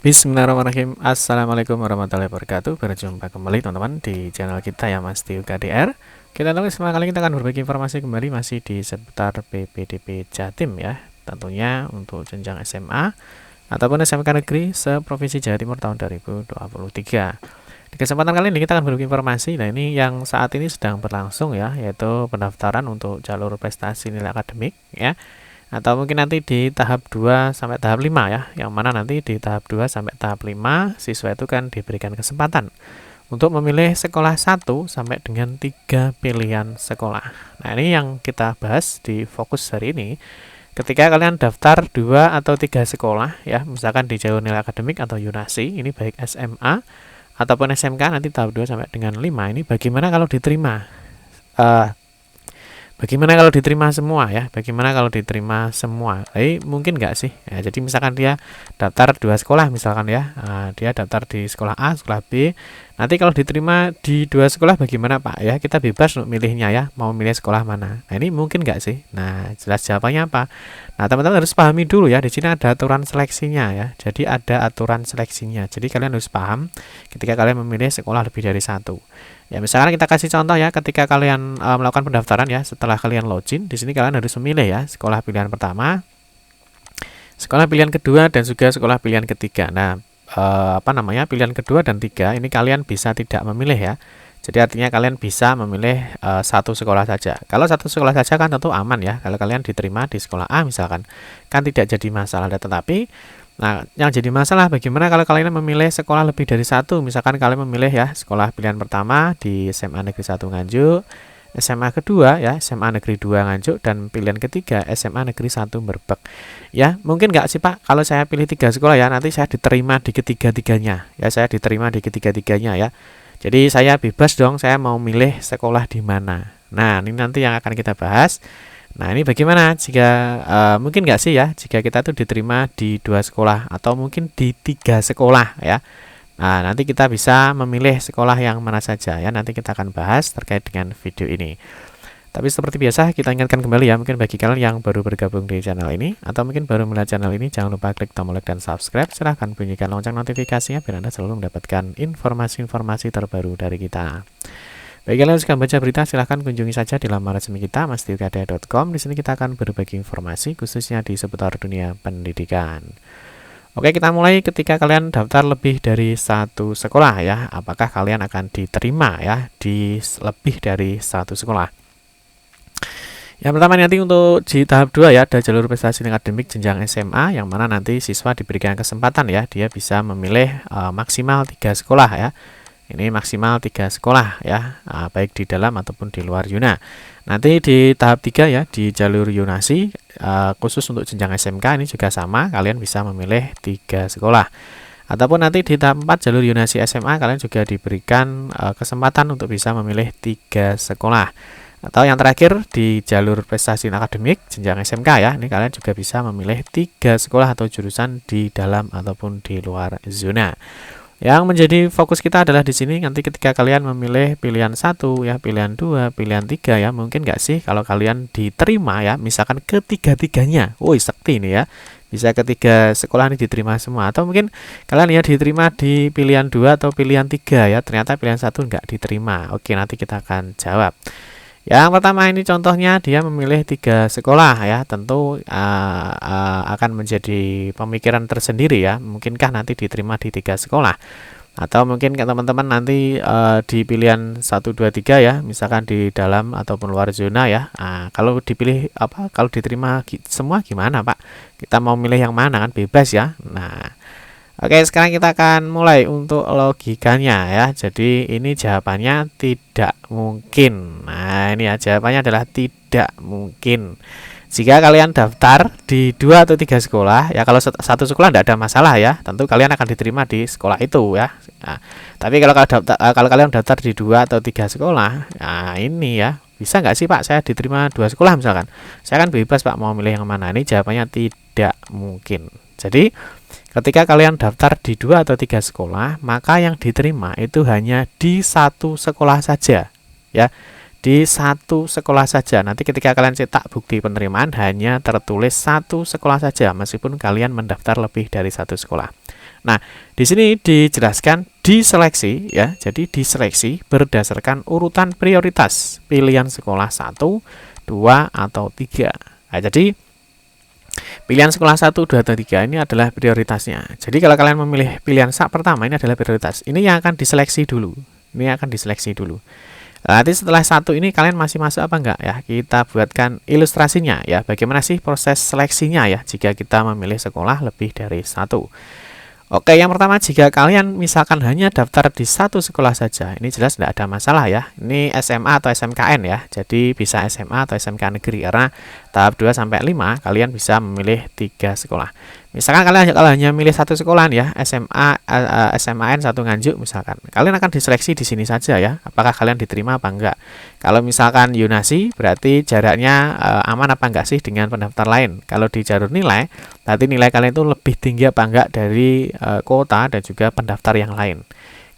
Bismillahirrahmanirrahim. Assalamualaikum warahmatullahi wabarakatuh. Berjumpa kembali teman-teman di channel kita ya, Mas Tiu KDR. Kita tahu semua kali kita akan berbagi informasi kembali masih di seputar PPDB Jatim ya. Tentunya untuk jenjang SMA ataupun SMK negeri seprovinsi Jawa Timur tahun 2023. Di kesempatan kali ini kita akan berbagi informasi. Nah, ini yang saat ini sedang berlangsung ya, yaitu pendaftaran untuk jalur prestasi nilai akademik ya. Atau mungkin nanti di tahap 2 sampai tahap 5 ya, yang mana nanti di tahap 2 sampai tahap 5 siswa itu kan diberikan kesempatan untuk memilih sekolah 1 sampai dengan 3 pilihan sekolah. Nah, ini yang kita bahas di fokus hari ini. Ketika kalian daftar 2 atau 3 sekolah ya, misalkan di jalur nilai akademik atau Yunasi, ini baik SMA ataupun SMK nanti tahap 2 sampai dengan 5, ini bagaimana kalau diterima? Bagaimana kalau diterima semua ya? Bagaimana kalau diterima semua? Mungkin nggak sih? Ya, jadi misalkan dia daftar 2 sekolah misalkan ya, dia daftar di sekolah A, sekolah B. Nanti kalau diterima di 2 sekolah bagaimana Pak? Ya kita bebas untuk milihnya ya, mau milih sekolah mana. Nah ini mungkin nggak sih? Nah jelas jawabannya apa? Nah teman-teman harus pahami dulu ya, di sini ada aturan seleksinya ya. Jadi ada aturan seleksinya. Jadi kalian harus paham ketika kalian memilih sekolah lebih dari 1. Ya, misalkan kita kasih contoh ya, ketika kalian melakukan pendaftaran ya, setelah kalian login, di sini kalian harus memilih ya, sekolah pilihan pertama, sekolah pilihan kedua, dan juga sekolah pilihan ketiga. Nah, pilihan kedua dan 3 ini kalian bisa tidak memilih ya. Jadi artinya kalian bisa memilih satu sekolah saja. Kalau satu sekolah saja kan tentu aman ya. Kalau kalian diterima di sekolah A misalkan, kan tidak jadi masalah. Tetapi nah, yang jadi masalah bagaimana kalau kalian memilih sekolah lebih dari 1. Misalkan kalian memilih ya sekolah pilihan pertama di SMA Negeri 1 Nganjuk, SMA kedua ya SMA Negeri 2 Nganjuk, dan pilihan ketiga SMA Negeri 1 Merbek. Ya, mungkin nggak sih Pak kalau saya pilih 3 sekolah ya, nanti saya diterima di ketiga-tiganya. Ya, saya diterima di ketiga-tiganya ya. Jadi saya bebas dong, saya mau milih sekolah di mana. Nah, ini nanti yang akan kita bahas. Nah, ini bagaimana jika mungkin nggak sih ya jika kita tuh diterima di 2 sekolah atau mungkin di 3 sekolah ya. Nah, nanti kita bisa memilih sekolah yang mana saja ya. Nanti kita akan bahas terkait dengan video ini. Tapi seperti biasa kita ingatkan kembali ya, mungkin bagi kalian yang baru bergabung di channel ini atau mungkin baru melihat channel ini, jangan lupa klik tombol like dan subscribe. Silahkan bunyikan lonceng notifikasinya biar Anda selalu mendapatkan informasi-informasi terbaru dari kita. Bagi kalian yang suka baca berita, silahkan kunjungi saja di laman resmi kita mastiukadea.com. Di sini kita akan berbagi informasi khususnya di seputar dunia pendidikan. Oke, kita mulai ketika kalian daftar lebih dari 1 sekolah ya. Apakah kalian akan diterima ya di lebih dari 1 sekolah? Yang pertama nanti untuk di tahap 2 ya, ada jalur prestasi akademik jenjang SMA, yang mana nanti siswa diberikan kesempatan ya, dia bisa memilih maksimal 3 sekolah ya. Ini maksimal 3 sekolah ya, baik di dalam ataupun di luar Yuna. Nanti di tahap 3 ya, di jalur Yunasi, khusus untuk jenjang SMK ini juga sama, kalian bisa memilih 3 sekolah. Ataupun nanti di tahap 4 jalur Yunasi SMA, kalian juga diberikan kesempatan untuk bisa memilih 3 sekolah. Atau yang terakhir di jalur prestasi akademik jenjang SMK ya, ini kalian juga bisa memilih 3 sekolah atau jurusan di dalam ataupun di luar zona. Yang menjadi fokus kita adalah di sini nanti ketika kalian memilih pilihan 1 ya, pilihan 2, pilihan 3 ya, mungkin nggak sih kalau kalian diterima ya, misalkan ketiga-tiganya. Woi, sakti ini ya. Bisa ketiga sekolah ini diterima semua, atau mungkin kalian ya diterima di pilihan 2 atau pilihan 3 ya, ternyata pilihan 1 nggak diterima. Oke, nanti kita akan jawab. Yang pertama ini contohnya dia memilih 3 sekolah ya, tentu akan menjadi pemikiran tersendiri ya. Mungkinkah nanti diterima di 3 sekolah? Atau mungkin teman-teman nanti di pilihan 1, 2, 3 ya, misalkan di dalam ataupun luar zona ya. Kalau dipilih kalau diterima semua gimana Pak? Kita mau milih yang mana kan bebas ya. Nah, oke, sekarang kita akan mulai untuk logikanya ya. Jadi ini jawabannya tidak mungkin. Nah, ini ya jawabannya adalah tidak mungkin. Jika kalian daftar di 2 atau 3 sekolah, ya kalau 1 sekolah tidak ada masalah ya. Tentu kalian akan diterima di sekolah itu ya. Nah, tapi kalau kalian daftar di 2 atau 3 sekolah, nah ini ya, bisa nggak sih Pak saya diterima 2 sekolah misalkan? Saya kan bebas Pak mau milih yang mana. Ini jawabannya tidak mungkin. Jadi ketika kalian daftar di 2 atau 3 sekolah, maka yang diterima itu hanya di 1 sekolah saja ya. Di 1 sekolah saja. Nanti ketika kalian cetak bukti penerimaan hanya tertulis 1 sekolah saja, meskipun kalian mendaftar lebih dari 1 sekolah. Nah, di sini dijelaskan diseleksi ya. Jadi diseleksi berdasarkan urutan prioritas pilihan sekolah 1, 2 atau 3. Nah, jadi pilihan sekolah 1, 2 atau 3 ini adalah prioritasnya. Jadi kalau kalian memilih pilihan pertama ini adalah prioritas. Ini yang akan diseleksi dulu. Ini akan diseleksi dulu. Nanti setelah 1 ini kalian masih masuk apa enggak ya? Kita buatkan ilustrasinya ya. Bagaimana sih proses seleksinya ya jika kita memilih sekolah lebih dari 1. Oke, yang pertama jika kalian misalkan hanya daftar di satu sekolah saja, ini jelas tidak ada masalah ya. Ini SMA atau SMKN ya. Jadi bisa SMA atau SMK negeri karena tahap 2 sampai 5 kalian bisa memilih 3 sekolah. Misalkan kalian kalau hanya milih satu sekolah ya, SMA SMAN 1 Nganjuk misalkan. Kalian akan diseleksi di sini saja ya, apakah kalian diterima apa enggak. Kalau misalkan Yunasi berarti jaraknya aman apa enggak sih dengan pendaftar lain. Kalau di jalur nilai, berarti nilai kalian itu lebih tinggi apa enggak dari kuota dan juga pendaftar yang lain.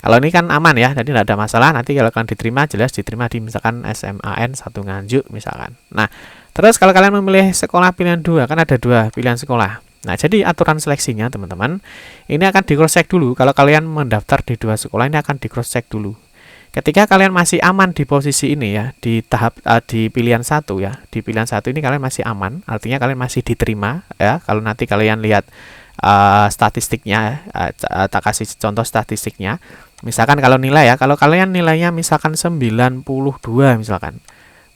Kalau ini kan aman ya, jadi tidak ada masalah. Nanti kalau kalian diterima, jelas diterima di misalkan SMAN 1 Nganjuk misalkan. Nah, terus kalau kalian memilih sekolah pilihan 2, kan ada 2 pilihan sekolah. Nah, jadi aturan seleksinya teman-teman, ini akan di cross check dulu. Kalau kalian mendaftar di 2 sekolah ini akan di cross check dulu. Ketika kalian masih aman di posisi ini ya, di tahap di pilihan 1 ya, di pilihan 1 ini kalian masih aman, artinya kalian masih diterima ya. Kalau nanti kalian lihat statistiknya, tak kasih contoh statistiknya. Misalkan kalau nilai ya, kalau kalian nilainya misalkan 92 misalkan.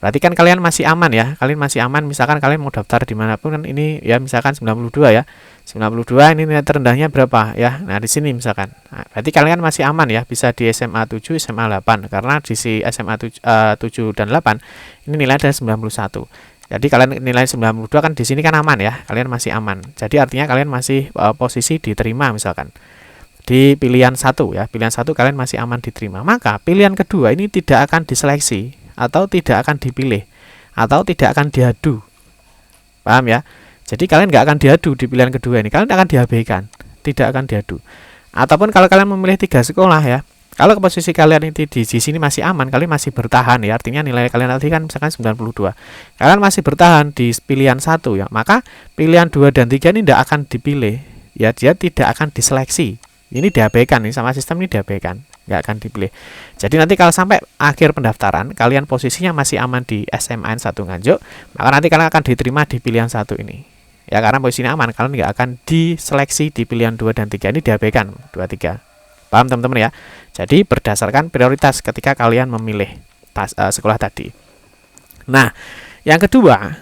Berarti kan kalian masih aman ya, kalian masih aman. Misalkan kalian mau daftar dimanapun kan ini ya, misalkan 92 ya, 92 ini nilai terendahnya berapa ya. Nah di sini misalkan, nah, berarti kalian masih aman ya, bisa di SMA 7, SMA 8 karena di si SMA 7 dan 8 ini nilai ada 91. Jadi kalian nilai 92 kan di sini kan aman ya, kalian masih aman. Jadi artinya kalian masih posisi diterima misalkan. Di pilihan 1 ya, pilihan 1 kalian masih aman diterima. Maka pilihan kedua ini tidak akan diseleksi atau tidak akan dipilih atau tidak akan diadu. Paham ya? Jadi kalian nggak akan diadu di pilihan kedua ini, kalian akan diabaikan, tidak akan diadu. Ataupun kalau kalian memilih 3 sekolah ya, kalau posisi kalian itu di sini masih aman, kalian masih bertahan ya, artinya nilai kalian tadi kan misalkan 92. Kalian masih bertahan di pilihan 1 ya, maka pilihan 2 dan 3 ini tidak akan dipilih ya, dia tidak akan diseleksi. Ini diabaikan nih, sama sistem ini diabaikan, nggak akan dipilih. Jadi nanti kalau sampai akhir pendaftaran kalian posisinya masih aman di SMAN 1 Nganjuk, maka nanti kalian akan diterima di pilihan 1 ini ya, karena posisinya aman, kalian nggak akan diseleksi di pilihan 2 dan 3 ini, diabaikan 2, 3. Paham teman-teman ya? Jadi berdasarkan prioritas ketika kalian memilih sekolah tadi. Nah, yang kedua,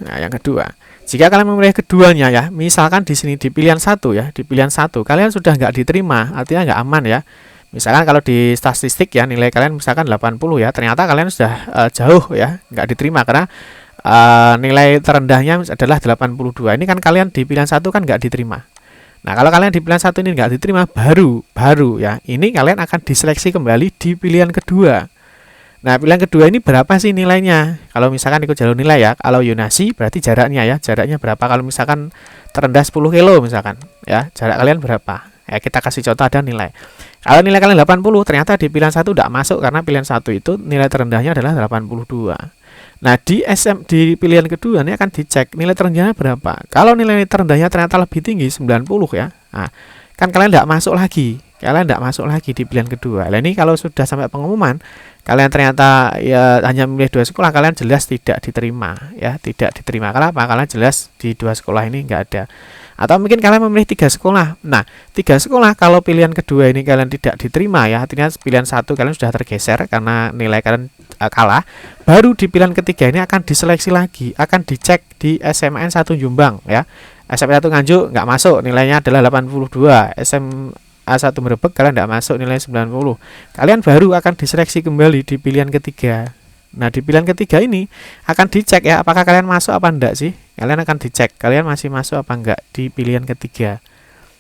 jika kalian memilih keduanya ya, misalkan di sini di pilihan 1 ya, di pilihan 1 kalian sudah nggak diterima, artinya nggak aman ya. Misalkan kalau di statistik ya, nilai kalian misalkan 80 ya, ternyata kalian sudah jauh ya, nggak diterima karena nilai terendahnya adalah 82. Ini kan kalian di pilihan 1 kan nggak diterima. Nah, kalau kalian di pilihan 1 ini nggak diterima, baru ya, ini kalian akan diseleksi kembali di pilihan kedua. Nah, pilihan kedua ini berapa sih nilainya? Kalau misalkan ikut jalur nilai ya, kalau Yunasi berarti jaraknya ya, jaraknya berapa? Kalau misalkan terendah 10 kilo misalkan ya, jarak kalian berapa? Ya, kita kasih contoh ada nilai. Kalau nilai kalian 80, ternyata di pilihan 1 tidak masuk karena pilihan 1 itu nilai terendahnya adalah 82. Nah, di pilihan kedua ini akan dicek nilai terendahnya berapa. Kalau nilai terendahnya ternyata lebih tinggi 90 ya. Nah, kan kalian tidak masuk lagi. Kalian tidak masuk lagi di pilihan kedua. Nah, ini kalau sudah sampai pengumuman, kalian ternyata ya hanya memilih 2 sekolah, kalian jelas tidak diterima ya, tidak diterima. Kenapa? Kalian jelas di 2 sekolah ini nggak ada. Atau mungkin kalian memilih 3 sekolah. Nah, 3 sekolah kalau pilihan kedua ini kalian tidak diterima ya, artinya pilihan 1 kalian sudah tergeser karena nilai kalian kalah. Baru di pilihan ketiga ini akan diseleksi lagi, akan dicek di SMAN 1 Jombang ya. SMAN 1 Nganjuk nggak masuk, nilainya adalah 82. SMA 1 Merebek kalian tidak masuk, nilai 90. Kalian baru akan diseleksi kembali di pilihan ketiga. Nah, di pilihan ketiga ini akan dicek ya, apakah kalian masuk apa enggak sih? Kalian akan dicek, kalian masih masuk apa enggak di pilihan ketiga.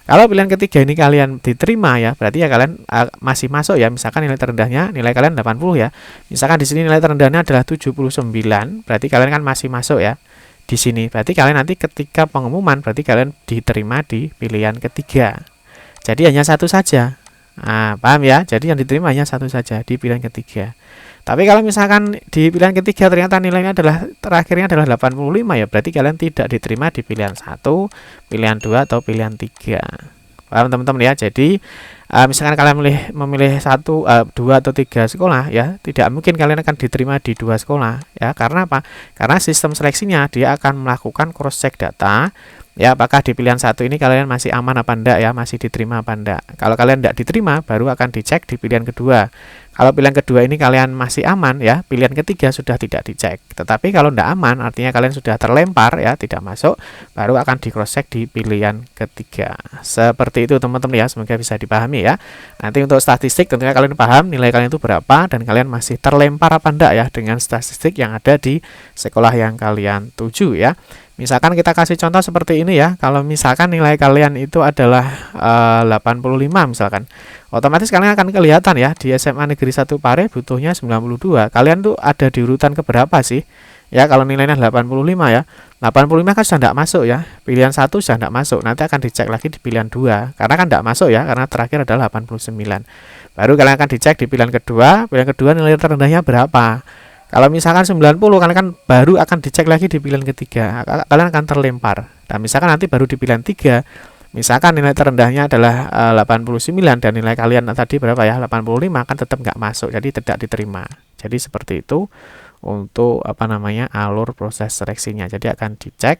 Kalau pilihan ketiga ini kalian diterima ya, berarti ya kalian masih masuk ya. Misalkan nilai terendahnya, nilai kalian 80 ya. Misalkan di sini nilai terendahnya adalah 79, berarti kalian kan masih masuk ya di sini. Berarti kalian nanti ketika pengumuman, berarti kalian diterima di pilihan ketiga. Jadi hanya satu saja. Nah, paham ya? Jadi yang diterima hanya satu saja di pilihan ketiga. Tapi kalau misalkan di pilihan ketiga ternyata nilainya adalah terakhirnya adalah 85 ya, berarti kalian tidak diterima di pilihan 1, pilihan 2 atau pilihan 3. Paham teman-teman ya. Jadi misalkan kalian memilih 1, 2 atau 3 sekolah ya, tidak mungkin kalian akan diterima di 2 sekolah ya. Karena apa? Karena sistem seleksinya dia akan melakukan cross check data ya, apakah di pilihan 1 ini kalian masih aman apa enggak ya, masih diterima apa enggak. Kalau kalian enggak diterima, baru akan dicek di pilihan kedua. Kalau pilihan kedua ini kalian masih aman ya, pilihan ketiga sudah tidak dicek. Tetapi kalau enggak aman, artinya kalian sudah terlempar ya, tidak masuk, baru akan di cross check di pilihan ketiga. Seperti itu teman-teman ya, semoga bisa dipahami ya. Nanti untuk statistik tentunya kalian paham nilai kalian itu berapa, dan kalian masih terlempar apa enggak ya dengan statistik yang ada di sekolah yang kalian tuju ya. Misalkan kita kasih contoh seperti ini ya, kalau misalkan nilai kalian itu adalah 85 misalkan, otomatis kalian akan kelihatan ya, di SMA Negeri 1 Pare butuhnya 92. Kalian tuh ada di urutan keberapa sih? Ya, kalau nilainya 85 ya, 85 kan sudah tidak masuk ya, pilihan 1 sudah tidak masuk, nanti akan dicek lagi di pilihan 2, karena kan tidak masuk ya, karena terakhir adalah 89. Baru kalian akan dicek di pilihan kedua nilai terendahnya berapa. Kalau misalkan 90, kalian kan baru akan dicek lagi di pilihan ketiga, kalian akan terlempar. Dan misalkan nanti baru di pilihan 3, misalkan nilai terendahnya adalah 89 dan nilai kalian tadi berapa ya, 85, kan tetap nggak masuk, jadi tidak diterima. Jadi seperti itu untuk alur proses seleksinya. Jadi akan dicek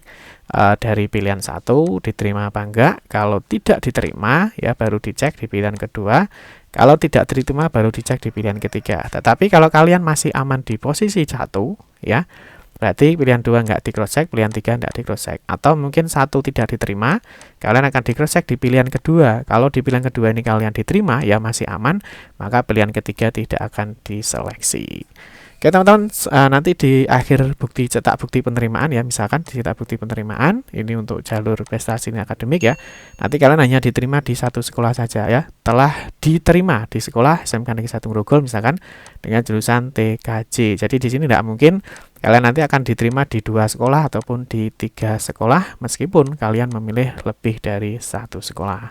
dari pilihan 1 diterima apa enggak. Kalau tidak diterima ya baru dicek di pilihan kedua. Kalau tidak diterima baru dicek di pilihan ketiga. Tetapi kalau kalian masih aman di posisi 1 ya, berarti pilihan 2 enggak di cross check, pilihan 3 enggak di cross check. Atau mungkin 1 tidak diterima, kalian akan di cross check di pilihan kedua. Kalau di pilihan kedua ini kalian diterima ya masih aman, maka pilihan ketiga tidak akan diseleksi. Oke teman-teman, nanti di akhir cetak bukti penerimaan ya, misalkan di cetak bukti penerimaan, ini untuk jalur prestasi akademik ya, nanti kalian hanya diterima di 1 sekolah saja ya, telah diterima di sekolah SMK Negeri 1 Grogol misalkan dengan jurusan TKJ. Jadi di sini tidak mungkin kalian nanti akan diterima di 2 sekolah ataupun di 3 sekolah, meskipun kalian memilih lebih dari 1 sekolah.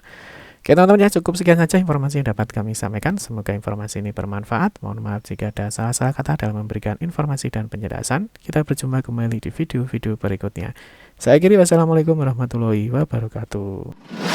Oke teman-teman ya, cukup sekian saja informasi yang dapat kami sampaikan. Semoga informasi ini bermanfaat. Mohon maaf jika ada salah-salah kata dalam memberikan informasi dan penjelasan. Kita berjumpa kembali di video-video berikutnya. Saya akhiri, wassalamualaikum warahmatullahi wabarakatuh.